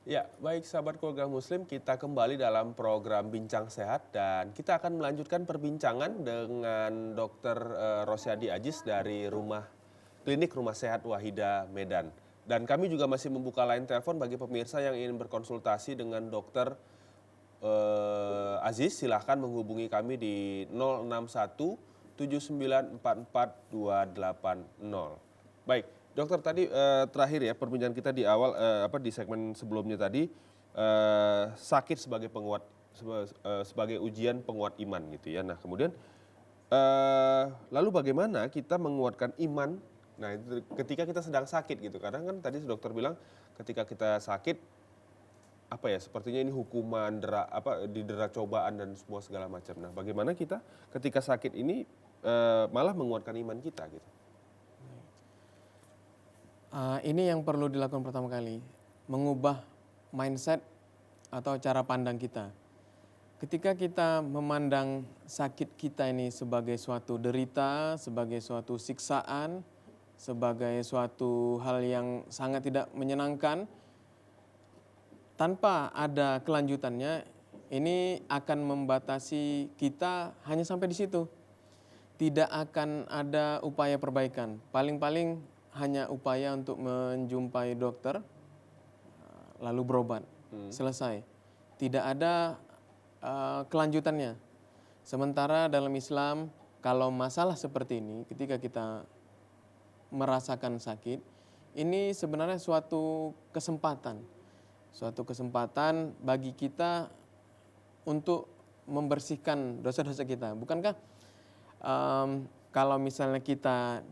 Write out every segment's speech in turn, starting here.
Ya, baik sahabat keluarga muslim, kita kembali dalam program Bincang Sehat dan kita akan melanjutkan perbincangan dengan Dr. Rosyadi Ajis dari Klinik Rumah Sehat Wahida Medan. Dan kami juga masih membuka line telepon bagi pemirsa yang ingin berkonsultasi dengan Dr. Aziz. Silahkan menghubungi kami di 061 7944 280. Baik. Dokter, tadi terakhir ya perbincangan kita di awal di segmen sebelumnya tadi sakit sebagai penguat sebagai ujian penguat iman gitu ya. Nah, kemudian lalu bagaimana kita menguatkan iman? Nah, itu ketika kita sedang sakit gitu. Kadang kan tadi dokter bilang ketika kita sakit sepertinya ini hukuman didera cobaan dan semua segala macam. Nah, bagaimana kita ketika sakit ini malah menguatkan iman kita gitu? Ini yang perlu dilakukan pertama kali, mengubah mindset atau cara pandang kita. Ketika kita memandang sakit kita ini sebagai suatu derita, sebagai suatu siksaan, sebagai suatu hal yang sangat tidak menyenangkan, tanpa ada kelanjutannya, ini akan membatasi kita hanya sampai di situ. Tidak akan ada upaya perbaikan. Paling-paling hanya upaya untuk menjumpai dokter, lalu berobat, selesai. Tidak ada kelanjutannya. Sementara dalam Islam, kalau masalah seperti ini, ketika kita merasakan sakit, ini sebenarnya suatu kesempatan. Suatu kesempatan bagi kita untuk membersihkan dosa-dosa kita. Bukankah kalau misalnya kita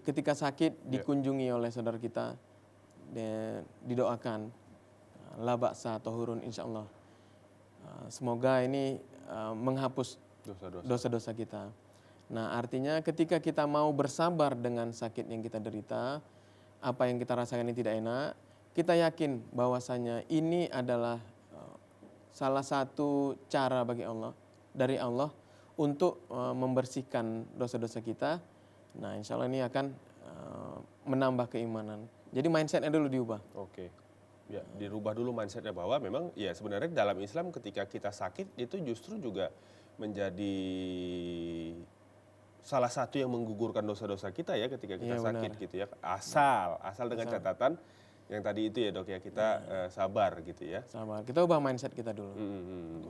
ketika sakit dikunjungi oleh saudara kita, didoakan, la ba'sa tahurun insyaallah. Semoga ini menghapus dosa-dosa kita. Nah, artinya ketika kita mau bersabar dengan sakit yang kita derita, apa yang kita rasakan ini tidak enak, kita yakin bahwasanya ini adalah salah satu cara dari Allah untuk membersihkan dosa-dosa kita. Nah, insya Allah ini akan menambah keimanan. Jadi mindsetnya dulu diubah. Oke. Ya, dirubah dulu mindsetnya bahwa memang ya sebenarnya dalam Islam ketika kita sakit itu justru juga menjadi salah satu yang menggugurkan dosa-dosa kita ya ketika kita sakit gitu ya. Asal dengan catatan yang tadi itu ya dok ya, kita sabar gitu ya. Sabar, kita ubah mindset kita dulu.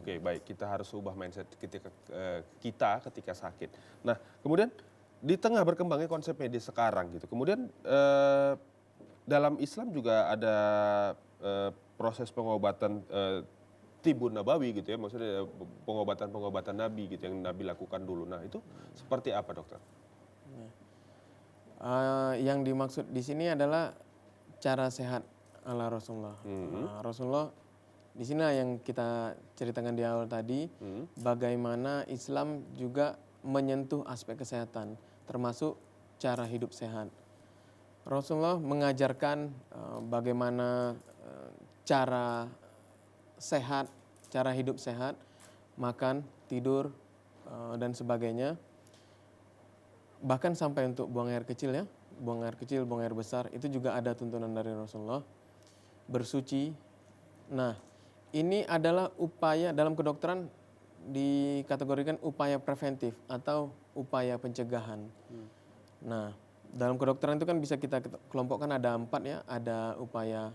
Oke, baik, kita harus ubah mindset ketika sakit. Nah, kemudian di tengah berkembangnya konsep medis sekarang gitu, kemudian dalam Islam juga ada proses pengobatan tibun nabawi gitu ya, maksudnya pengobatan Nabi gitu yang Nabi lakukan dulu. Nah, itu seperti apa dokter? Yang dimaksud di sini adalah cara sehat ala Rasulullah. Rasulullah di sini yang kita ceritakan di awal tadi, bagaimana Islam juga menyentuh aspek kesehatan, termasuk cara hidup sehat. Rasulullah mengajarkan bagaimana cara sehat, cara hidup sehat, makan, tidur, dan sebagainya. Bahkan sampai untuk buang air kecil ya, buang air besar, itu juga ada tuntunan dari Rasulullah. Bersuci. Nah, ini adalah upaya dalam kedokteran dikategorikan upaya preventif atau upaya pencegahan. Nah, dalam kedokteran itu kan bisa kita kelompokkan ada 4 ya, ada upaya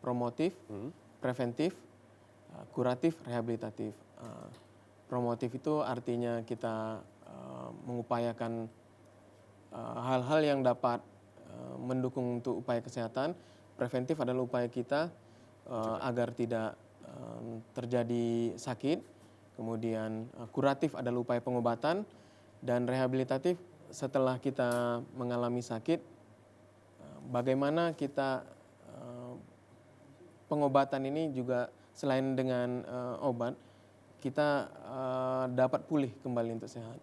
promotif, preventif, kuratif, rehabilitatif. Promotif itu artinya kita mengupayakan hal-hal yang dapat mendukung untuk upaya kesehatan. Preventif adalah upaya kita agar tidak terjadi sakit. Kemudian kuratif adalah upaya pengobatan. Dan rehabilitatif setelah kita mengalami sakit, bagaimana kita pengobatan ini juga selain dengan obat, kita dapat pulih kembali untuk sehat.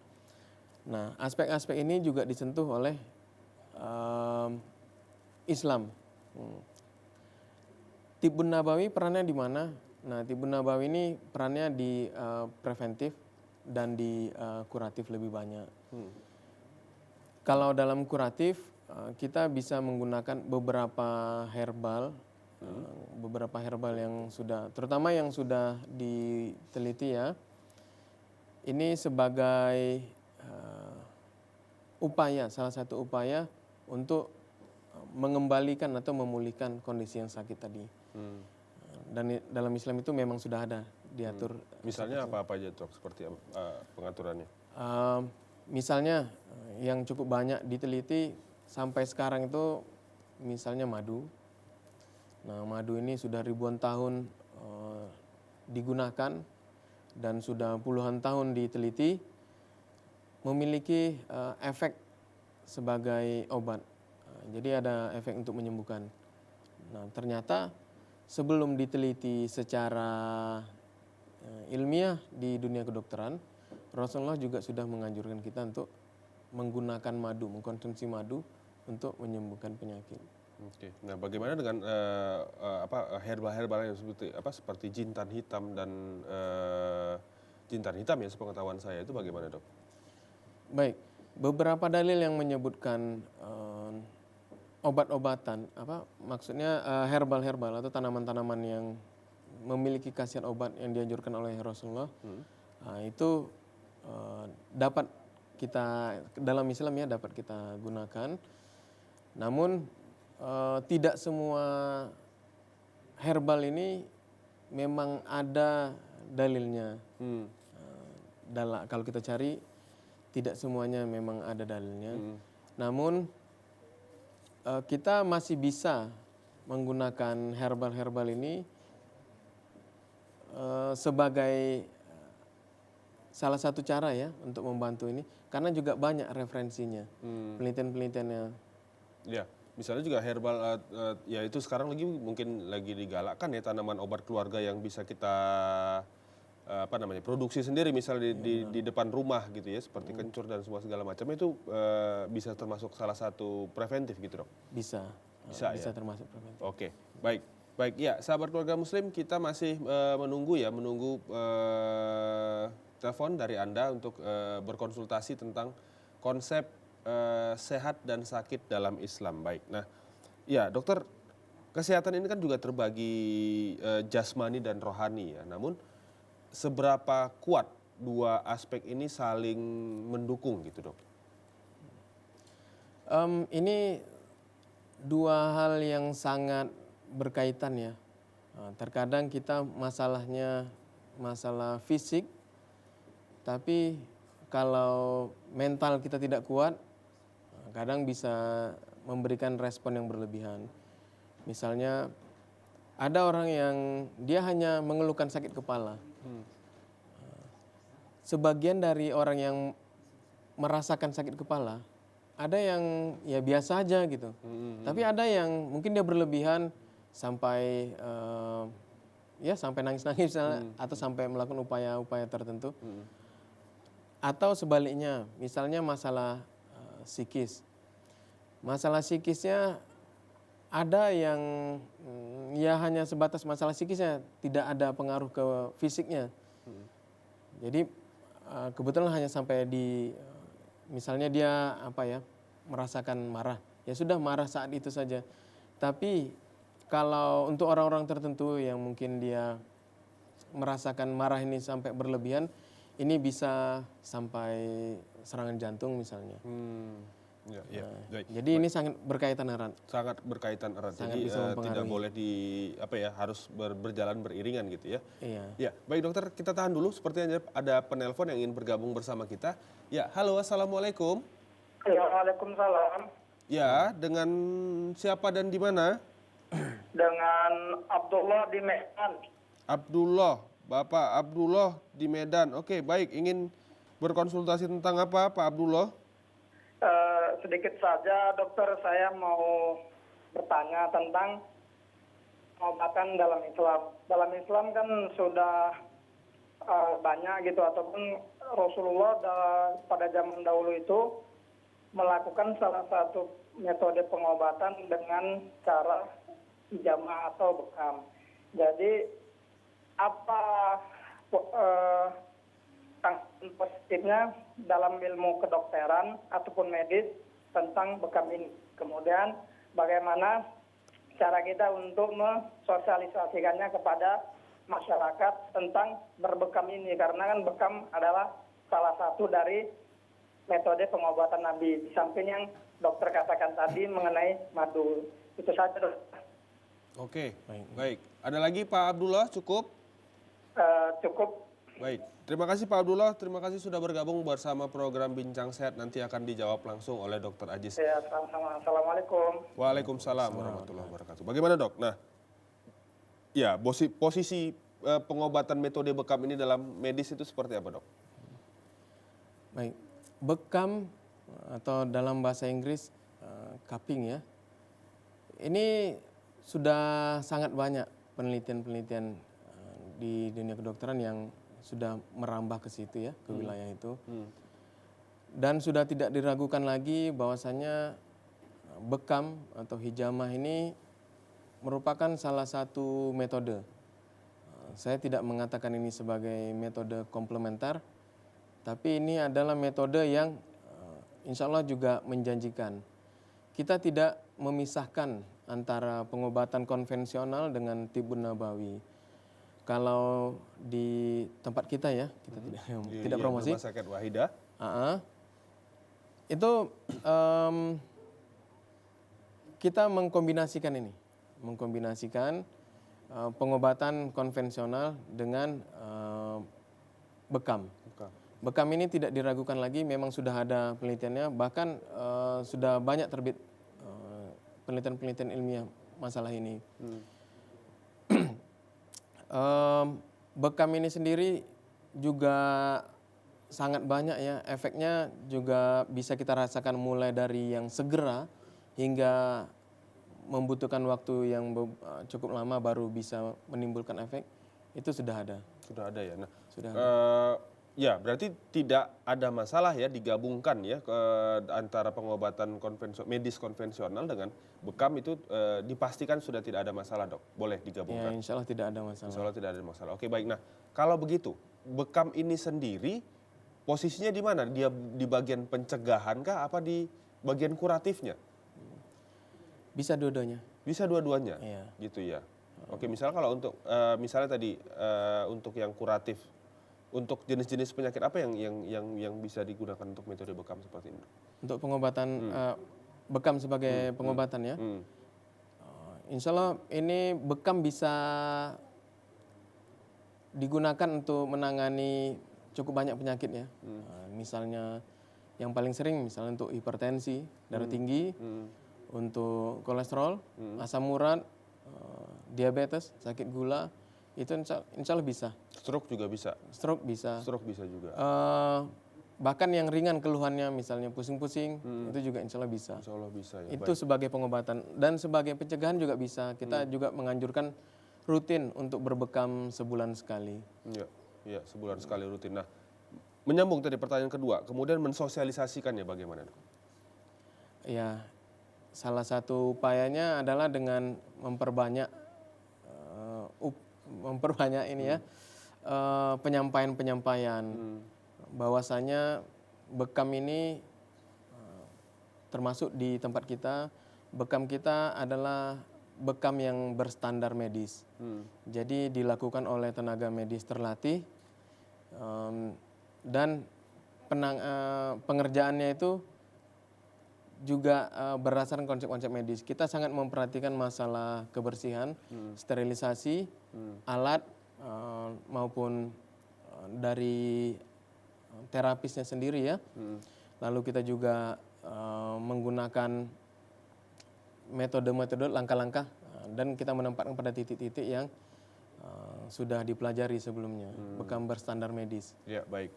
Nah, aspek-aspek ini juga disentuh oleh Islam. Tibbun Nabawi perannya di mana? Nah, Tibbun Nabawi ini perannya di preventif dan di kuratif lebih banyak. Kalau dalam kuratif, kita bisa menggunakan beberapa herbal yang sudah, terutama yang sudah diteliti ya. Ini sebagai salah satu upaya untuk mengembalikan atau memulihkan kondisi yang sakit tadi. Dan dalam Islam itu memang sudah ada diatur. Misalnya apa aja dok, seperti pengaturannya? Misalnya yang cukup banyak diteliti sampai sekarang itu misalnya madu. Nah, madu ini sudah ribuan tahun digunakan dan sudah puluhan tahun diteliti, memiliki efek sebagai obat. Jadi ada efek untuk menyembuhkan. Nah, ternyata sebelum diteliti secara ilmiah di dunia kedokteran, Rasulullah juga sudah menganjurkan kita untuk menggunakan madu, mengkonsumsi madu untuk menyembuhkan penyakit. Oke. Nah, bagaimana dengan herbal-herbal yang seperti jintan hitam dan jintan hitam ya, sepengetahuan saya itu bagaimana dok? Baik, beberapa dalil yang menyebutkan obat-obatan, maksudnya herbal-herbal atau tanaman-tanaman yang memiliki khasiat obat yang dianjurkan oleh Rasulullah, itu dapat kita dalam Islam ya dapat kita gunakan. Namun tidak semua herbal ini memang ada dalilnya. Kalau kita cari tidak semuanya memang ada dalilnya. Namun kita masih bisa menggunakan herbal-herbal ini sebagai salah satu cara ya untuk membantu ini, karena juga banyak referensinya, penelitian-penelitiannya. Ya, misalnya juga herbal, ya itu sekarang mungkin lagi digalakkan ya, tanaman obat keluarga yang bisa kita produksi sendiri, misalnya di depan rumah gitu ya, seperti kencur dan semua segala macam itu bisa termasuk salah satu preventif gitu dok? Bisa ya? Termasuk preventif. Oke, baik ya, sahabat keluarga Muslim, kita masih menunggu telepon dari Anda untuk berkonsultasi tentang konsep sehat dan sakit dalam Islam. Baik, nah ya dokter, kesehatan ini kan juga terbagi jasmani dan rohani ya, namun seberapa kuat dua aspek ini saling mendukung gitu dok? Ini dua hal yang sangat berkaitan ya. Terkadang kita masalah fisik, tapi kalau mental kita tidak kuat, kadang bisa memberikan respon yang berlebihan. Misalnya ada orang yang dia hanya mengeluhkan sakit kepala. Sebagian dari orang yang merasakan sakit kepala, ada yang ya biasa aja gitu. Tapi ada yang mungkin dia berlebihan sampai sampai nangis-nangis atau sampai melakukan upaya-upaya tertentu. Atau sebaliknya, misalnya masalah psikis. Masalah psikisnya ada yang ya hanya sebatas masalah psikisnya, tidak ada pengaruh ke fisiknya. Jadi kebetulan hanya sampai misalnya dia merasakan marah, ya sudah marah saat itu saja. Tapi kalau untuk orang-orang tertentu yang mungkin dia merasakan marah ini sampai berlebihan, ini bisa sampai serangan jantung misalnya. Jadi ini sangat berkaitan erat. Sangat berkaitan erat. Jadi tidak boleh harus berjalan beriringan gitu ya. Iya. Ya, baik dokter, kita tahan dulu. Sepertinya ada penelpon yang ingin bergabung bersama kita. Ya, halo, assalamualaikum. Ya, waalaikumsalam. Ya, dengan siapa dan di mana? Dengan Abdullah di Medan. Abdullah, Bapak Abdullah di Medan. Oke, baik. Ingin berkonsultasi tentang apa, Pak Abdullah? Sedikit saja, dokter, saya mau bertanya tentang pengobatan dalam Islam. Dalam Islam kan sudah banyak gitu, ataupun Rasulullah pada zaman dahulu itu melakukan salah satu metode pengobatan dengan cara hijamah atau bekam. Jadi apa tanggapan positifnya dalam ilmu kedokteran ataupun medis tentang bekam ini? Kemudian bagaimana cara kita untuk mensosialisasikannya kepada masyarakat tentang berbekam ini, karena kan bekam adalah salah satu dari metode pengobatan Nabi, di samping yang dokter katakan tadi mengenai madu. Itu saja, Dok. Oke, baik. Ada lagi Pak Abdullah, cukup? Cukup. Baik, terima kasih Pak Abdullah, terima kasih sudah bergabung bersama program Bincang Sehat, nanti akan dijawab langsung oleh Dr. Ajis. Ya, sama-sama. Assalamualaikum. Waalaikumsalam warahmatullahi wabarakatuh. Bagaimana dok? Nah, ya posisi pengobatan metode bekam ini dalam medis itu seperti apa dok? Baik, bekam atau dalam bahasa Inggris cupping ya. Ini sudah sangat banyak penelitian-penelitian di dunia kedokteran yang sudah merambah ke situ ya, ke wilayah itu. Dan sudah tidak diragukan lagi bahwasanya bekam atau hijamah ini merupakan salah satu metode. Saya tidak mengatakan ini sebagai metode komplementer, tapi ini adalah metode yang insya Allah juga menjanjikan. Kita tidak memisahkan antara pengobatan konvensional dengan tibun nabawi. Kalau di tempat kita ya, kita tidak promosi. Rumah sakit Wahidah. Itu kita mengkombinasikan ini, pengobatan konvensional dengan bekam. Bekam ini tidak diragukan lagi, memang sudah ada penelitiannya, bahkan sudah banyak terbit penelitian-penelitian ilmiah masalah ini. Bekam ini sendiri juga sangat banyak ya, efeknya juga bisa kita rasakan mulai dari yang segera hingga membutuhkan waktu yang cukup lama baru bisa menimbulkan efek, itu sudah ada. Sudah ada ya. Nah, sudah ya berarti tidak ada masalah ya digabungkan ya antara pengobatan medis konvensional dengan bekam itu dipastikan sudah tidak ada masalah dok, boleh digabungkan. Ya, insya Allah tidak ada masalah. Insya Allah tidak ada masalah. Oke baik. Nah kalau begitu bekam ini sendiri posisinya di mana? Dia di bagian pencegahan kah? Apa di bagian kuratifnya? Bisa dua-duanya. Bisa dua-duanya. Iya. Gitu ya. Oke, misalnya kalau untuk misalnya tadi untuk yang kuratif, untuk jenis-jenis penyakit apa yang bisa digunakan untuk metode bekam seperti ini? Untuk pengobatan bekam sebagai pengobatan ya. Insya Allah ini bekam bisa digunakan untuk menangani cukup banyak penyakit ya. Misalnya yang paling sering misalnya untuk hipertensi, darah tinggi, untuk kolesterol, asam urat, diabetes, sakit gula, itu insya Allah bisa. Stroke juga bisa? Stroke bisa. Stroke bisa juga. Bahkan yang ringan keluhannya misalnya pusing-pusing, itu juga insya Allah bisa. Insya Allah bisa ya. Itu sebagai pengobatan. Dan sebagai pencegahan juga bisa. Kita juga menganjurkan rutin untuk berbekam sebulan sekali. Iya, sebulan sekali rutin. Nah, menyambung tadi pertanyaan kedua, kemudian mensosialisasikannya bagaimana? Ya, salah satu upayanya adalah dengan memperbanyak ini ya, penyampaian bahwasanya bekam ini termasuk di tempat kita, bekam kita adalah bekam yang berstandar medis. Jadi dilakukan oleh tenaga medis terlatih dan pengerjaannya itu juga berdasarkan konsep-konsep medis. Kita sangat memperhatikan masalah kebersihan, sterilisasi, alat maupun dari terapisnya sendiri ya. Lalu kita juga menggunakan metode-metode langkah-langkah dan kita menempatkan pada titik-titik yang sudah dipelajari sebelumnya, bekam berstandar medis. Ya baik,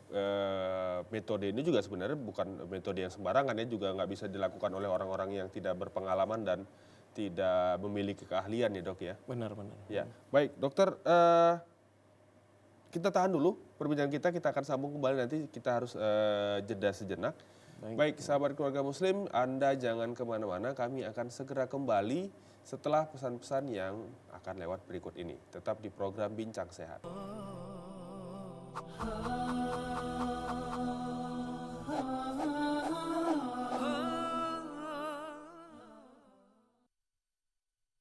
metode ini juga sebenarnya bukan metode yang sembarangan ya, juga nggak bisa dilakukan oleh orang-orang yang tidak berpengalaman dan tidak memiliki keahlian ya dok ya. Benar-benar. Ya baik dokter, kita tahan dulu perbincangan kita akan sambung kembali nanti, kita harus jeda sejenak. Baik, sahabat keluarga muslim, Anda jangan kemana-mana, kami akan segera kembali setelah pesan-pesan yang akan lewat berikut ini. Tetap di program Bincang Sehat.